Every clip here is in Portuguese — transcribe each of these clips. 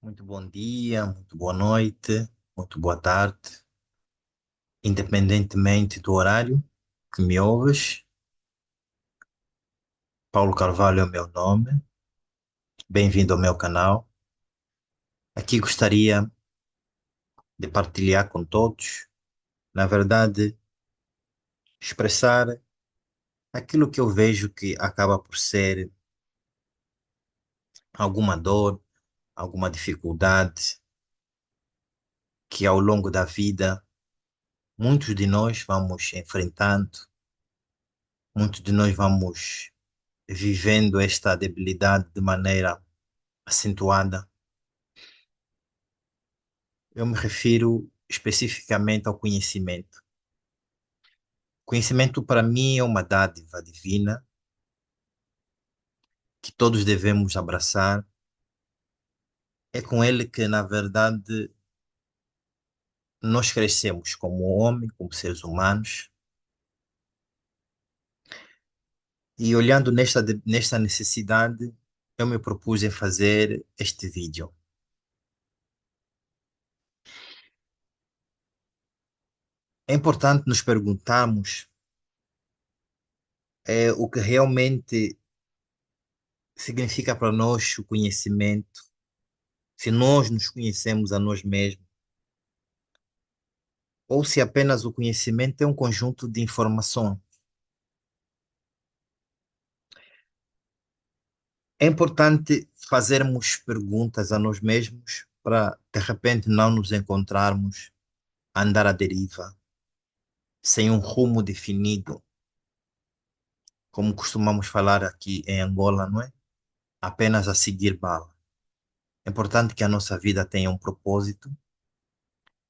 Muito bom dia, muito boa noite, muito boa tarde, independentemente do horário que me ouves. Paulo Carvalho é o meu nome, bem-vindo ao meu canal. Aqui gostaria de partilhar com todos, na verdade, expressar aquilo que eu vejo que acaba por ser alguma dor, alguma dificuldade que ao longo da vida muitos de nós vamos enfrentando, muitos de nós vamos vivendo esta debilidade de maneira acentuada. Eu me refiro especificamente ao conhecimento. Conhecimento, para mim, é uma dádiva divina que todos devemos abraçar. É com ele que, na verdade, nós crescemos como homem, como seres humanos. E olhando nesta necessidade, eu me propus em fazer este vídeo. É importante nos perguntarmos o que realmente significa para nós o conhecimento, se nós nos conhecemos a nós mesmos, ou se apenas o conhecimento é um conjunto de informação. É importante fazermos perguntas a nós mesmos para, de repente, não nos encontrarmos a andar à deriva, sem um rumo definido, como costumamos falar aqui em Angola, não é? Apenas a seguir bala. É importante que a nossa vida tenha um propósito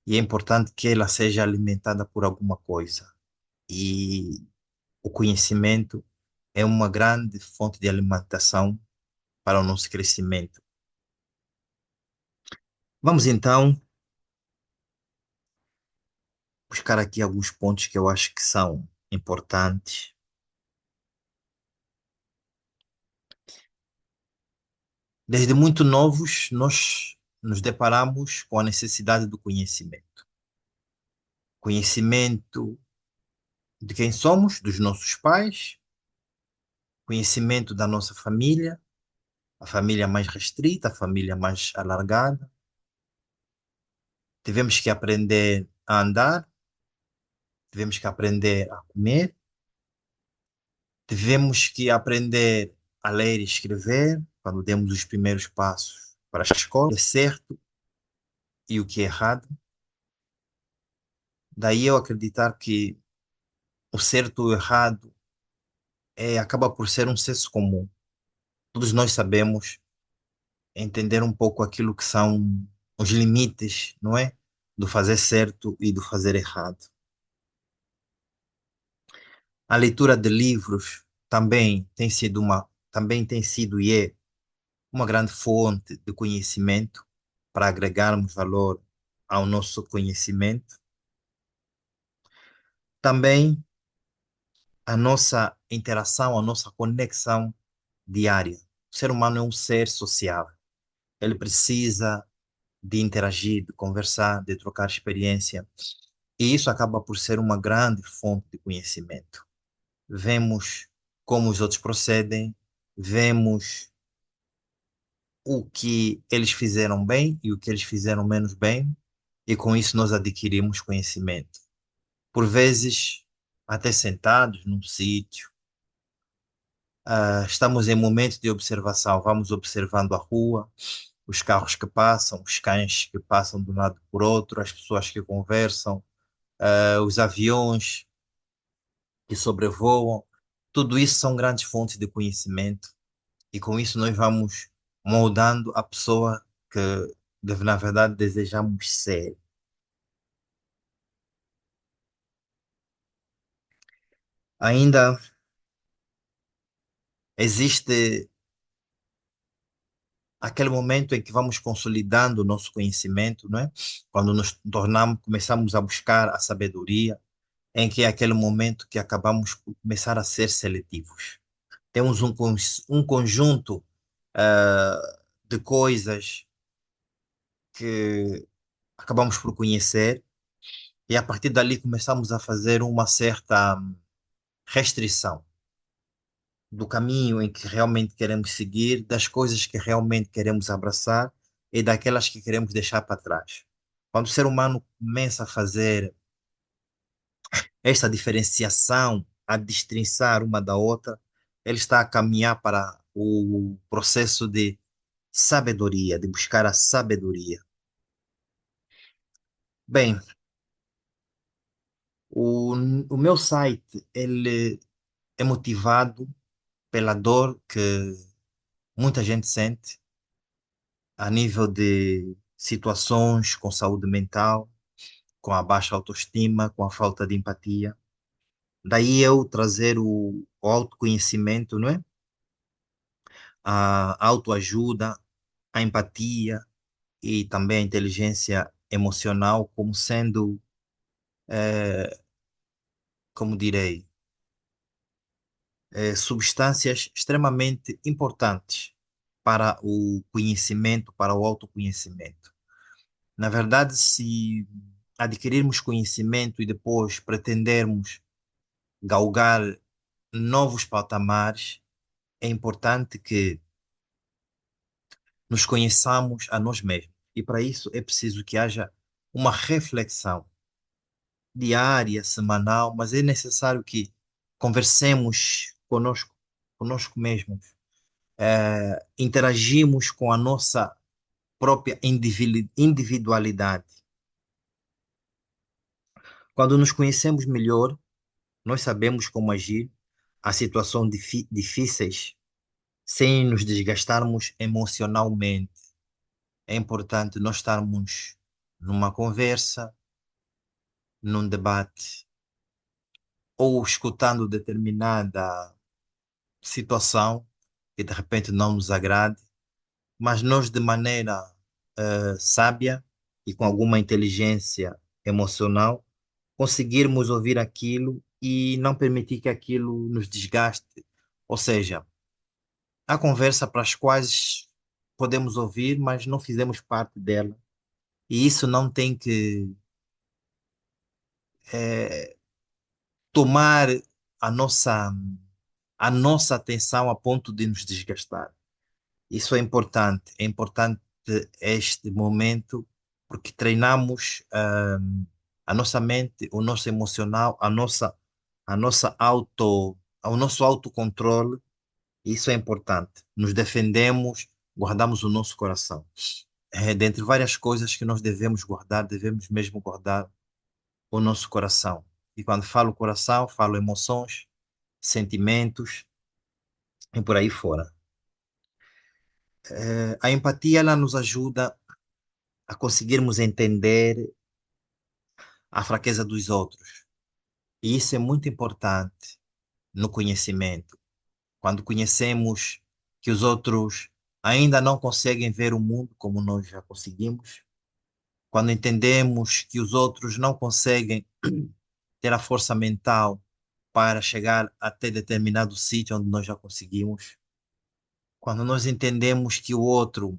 e é importante que ela seja alimentada por alguma coisa. E o conhecimento é uma grande fonte de alimentação para o nosso crescimento. Vamos então buscar aqui alguns pontos que eu acho que são importantes. Desde muito novos, nós nos deparamos com a necessidade do conhecimento. Conhecimento de quem somos, dos nossos pais, conhecimento da nossa família, a família mais restrita, a família mais alargada. Tivemos que aprender a andar, tivemos que aprender a comer, tivemos que aprender a ler e escrever quando demos os primeiros passos para a escola, o que é certo e o que é errado. Daí eu acreditar que o certo e o errado acaba por ser um senso comum. Todos nós sabemos entender um pouco aquilo que são os limites, não é? Do fazer certo e do fazer errado. A leitura de livros também tem sido e é uma grande fonte de conhecimento para agregarmos valor ao nosso conhecimento. Também a nossa interação, a nossa conexão diária. O ser humano é um ser sociável. Ele precisa de interagir, de conversar, de trocar experiência. E isso acaba por ser uma grande fonte de conhecimento. Vemos como os outros procedem, vemos o que eles fizeram bem e o que eles fizeram menos bem, e com isso nós adquirimos conhecimento. Por vezes, até sentados num sítio, estamos em momentos de observação, vamos observando a rua, os carros que passam, os cães que passam de um lado por outro, as pessoas que conversam, os aviões que sobrevoam. Tudo isso são grandes fontes de conhecimento e com isso nós vamos moldando a pessoa que, na verdade, desejamos ser. Ainda existe aquele momento em que vamos consolidando o nosso conhecimento, não é? Quando nos tornamos, começamos a buscar a sabedoria, em que é aquele momento que acabamos por começar a ser seletivos. Temos um conjunto de coisas que acabamos por conhecer, e a partir dali começamos a fazer uma certa restrição do caminho em que realmente queremos seguir, das coisas que realmente queremos abraçar e daquelas que queremos deixar para trás. Quando o ser humano começa a fazer esta diferenciação, a destrinçar uma da outra, ele está a caminhar para o processo de sabedoria, de buscar a sabedoria. Bem, o, o meu site, ele é motivado pela dor que muita gente sente a nível de situações com saúde mental, com a baixa autoestima, com a falta de empatia. Daí eu trazer o autoconhecimento, não é? A autoajuda, a empatia e também a inteligência emocional como sendo, como direi, substâncias extremamente importantes para o conhecimento, para o autoconhecimento. Na verdade, se adquirirmos conhecimento e depois pretendermos galgar novos patamares, é importante que nos conheçamos a nós mesmos. E para isso é preciso que haja uma reflexão diária, semanal, mas é necessário que conversemos conosco mesmos, interagimos com a nossa própria individualidade. Quando nos conhecemos melhor, nós sabemos como agir a situações difíceis sem nos desgastarmos emocionalmente. É importante nós estarmos numa conversa, num debate, ou escutando determinada situação que de repente não nos agrade, mas nós, de maneira sábia e com alguma inteligência emocional, conseguirmos ouvir aquilo e não permitir que aquilo nos desgaste. Ou seja, há conversa para as quais podemos ouvir, mas não fizemos parte dela. E isso não tem que tomar a a nossa atenção a ponto de nos desgastar. Isso é importante este momento, porque treinamos a nossa mente, o nosso emocional, a nossa o nosso autocontrole. Isso é importante. Nos defendemos, guardamos o nosso coração. Dentre várias coisas que nós devemos guardar, devemos mesmo guardar o nosso coração. E quando falo coração, falo emoções, sentimentos e por aí fora. A empatia ela nos ajuda a conseguirmos entender a fraqueza dos outros. E isso é muito importante no conhecimento. Quando conhecemos que os outros ainda não conseguem ver o mundo como nós já conseguimos, quando entendemos que os outros não conseguem ter a força mental para chegar até determinado sítio onde nós já conseguimos, quando nós entendemos que o outro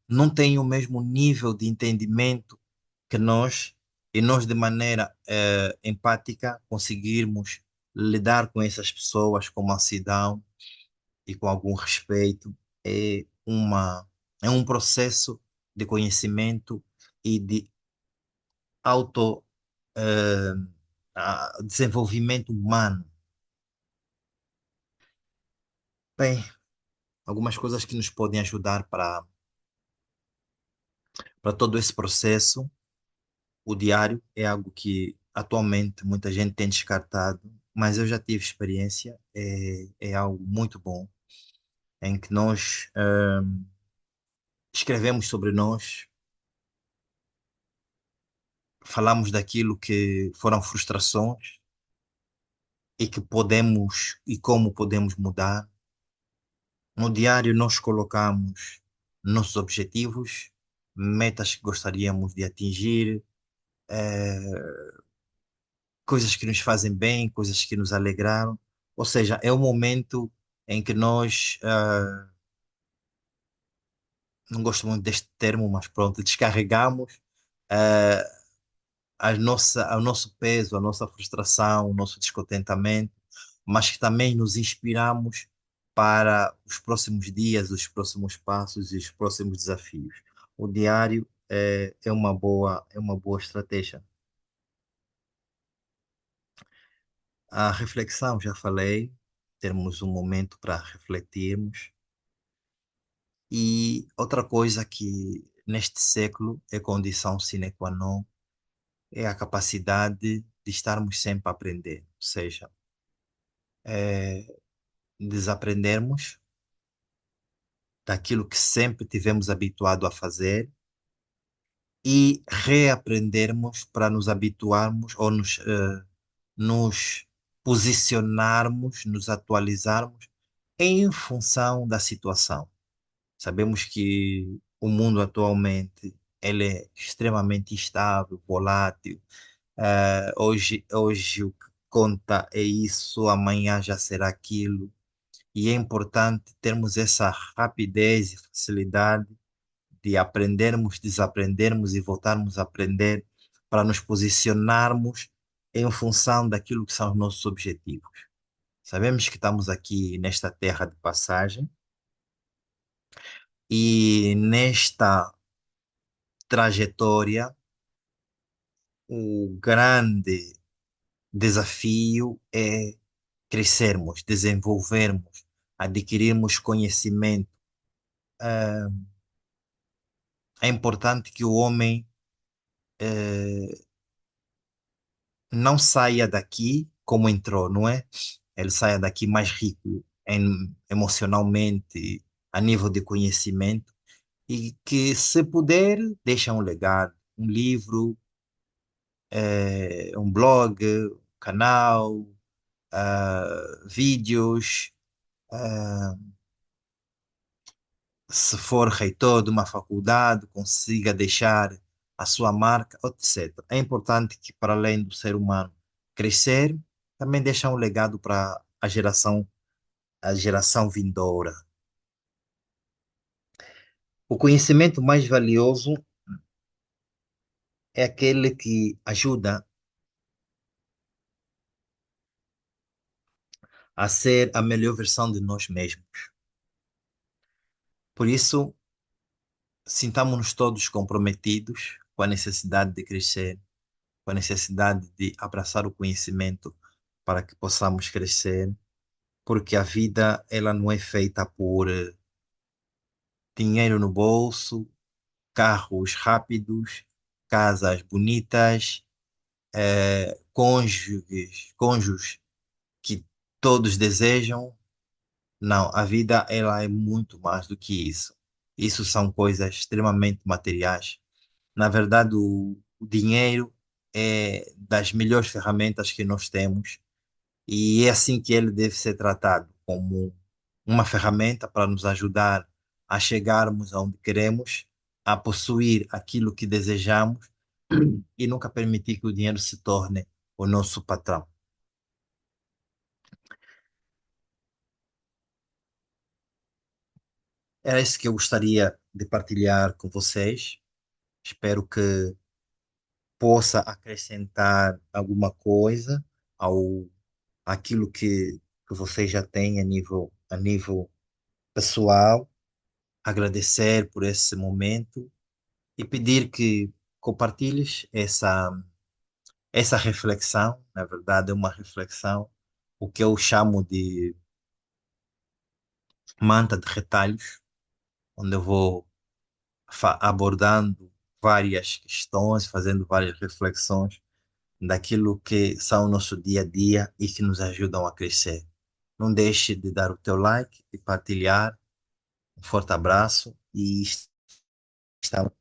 não tem o mesmo nível de entendimento que nós, e nós, de maneira empática, conseguirmos lidar com essas pessoas com mansidão e com algum respeito, é é um processo de conhecimento e de auto, eh, desenvolvimento humano. Bem, algumas coisas que nos podem ajudar para todo esse processo. O diário é algo que atualmente muita gente tem descartado, mas eu já tive experiência, é algo muito bom, em que nós escrevemos sobre nós, falamos daquilo que foram frustrações e que podemos e como podemos mudar. No diário nós colocamos nossos objetivos, metas que gostaríamos de atingir, coisas que nos fazem bem, coisas que nos alegraram. Ou seja, é o momento em que nós não gosto muito deste termo, mas pronto, descarregamos eh, o nosso peso, a nossa frustração, o nosso descontentamento, mas que também nos inspiramos para os próximos dias, os próximos passos e os próximos desafios. O diário é uma boa estratégia. A reflexão, já falei, termos um momento para refletirmos. E outra coisa que neste século é condição sine qua non é a capacidade de estarmos sempre a aprender, ou seja, desaprendermos daquilo que sempre tivemos habituado a fazer e reaprendermos para nos habituarmos ou nos posicionarmos, nos atualizarmos em função da situação. Sabemos que o mundo atualmente ele é extremamente instável, volátil. Hoje o que conta é isso, amanhã já será aquilo. E é importante termos essa rapidez e facilidade de aprendermos, desaprendermos e voltarmos a aprender para nos posicionarmos em função daquilo que são os nossos objetivos. Sabemos que estamos aqui nesta terra de passagem e nesta trajetória, o grande desafio é crescermos, desenvolvermos, adquirirmos conhecimento. É importante que o homem não saia daqui como entrou, não é? Ele saia daqui mais rico emocionalmente, a nível de conhecimento, e que, se puder, deixa um legado, um livro, um blog, um canal, vídeos, se for reitor de uma faculdade, consiga deixar a sua marca, etc. É importante que, para além do ser humano crescer, também deixar um legado para a geração vindoura. O conhecimento mais valioso é aquele que ajuda a ser a melhor versão de nós mesmos. Por isso, sintamos-nos todos comprometidos com a necessidade de crescer, com a necessidade de abraçar o conhecimento para que possamos crescer, porque a vida ela não é feita por dinheiro no bolso, carros rápidos, casas bonitas, cônjuges que todos desejam. Não, a vida ela é muito mais do que isso. Isso são coisas extremamente materiais. Na verdade, o dinheiro é das melhores ferramentas que nós temos e é assim que ele deve ser tratado, como uma ferramenta para nos ajudar a chegarmos aonde queremos, a possuir aquilo que desejamos e nunca permitir que o dinheiro se torne o nosso patrão. Era isso que eu gostaria de partilhar com vocês. Espero que possa acrescentar alguma coisa ao aquilo que vocês já têm a nível pessoal. Agradecer por esse momento e pedir que compartilhes essa reflexão. Na verdade, é uma reflexão, o que eu chamo de manta de retalhos, onde eu vou abordando várias questões, fazendo várias reflexões daquilo que são o nosso dia a dia e que nos ajudam a crescer. Não deixe de dar o teu like e partilhar. Um forte abraço e estamos